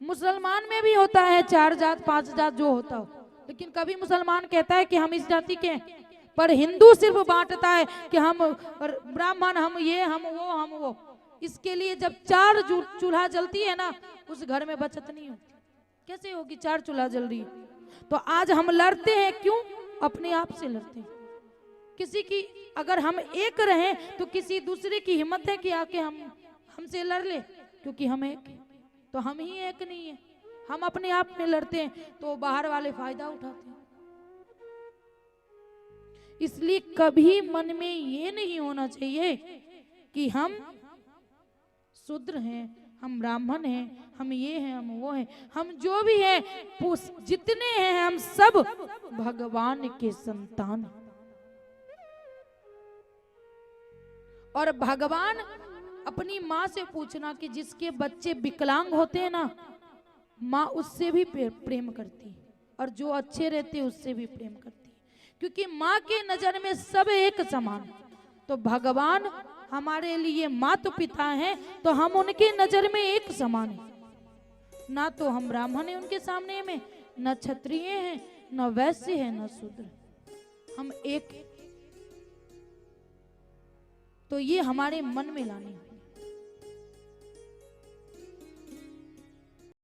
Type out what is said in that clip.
मुसलमान में भी होता है 4 जात 5 जात जो होता हो, लेकिन कभी मुसलमान कहता है कि हम इस जाति के हैं। पर हिंदू सिर्फ बांटता है कि हम ब्राह्मण, हम ये, हम वो। इसके लिए जब 4 चूल्हा जलती है ना, उस घर में बचत नहीं होती। कैसे होगी? 4 चूल्हा जल रही है। तो आज हम लड़ते हैं क्यों? अपने आप से लड़ते हैं। किसी की अगर हम एक रहें तो किसी दूसरे की हिम्मत है कि आके हमसे लड़ ले, क्योंकि हम एक हैं। तो हम ही एक नहीं है, हम अपने आप में लड़ते हैं तो बाहर वाले फायदा उठाते हैं। इसलिए कभी मन में ये नहीं होना चाहिए कि हम शूद्र हैं, हम ब्राह्मण हैं, हम ये हैं, हम वो हैं। हम जो भी हैं, जितने हैं, हम सब भगवान के संतान। और भगवान अपनी माँ से पूछना कि जिसके बच्चे विकलांग होते हैं ना, माँ उससे भी प्रेम करती है, और जो अच्छे रहते हैं उससे भी प्रेम करती है, क्योंकि माँ के नजर में सब एक समान। तो भगवान हमारे लिए माता पिता हैं, तो हम उनके नजर में एक समान हैं। ना तो हम ब्राह्मण हैं उनके सामने में, न क्षत्रिय हैं, न वैश्य हैं, न शूद्र, हम एक। तो ये हमारे मन में लानी है।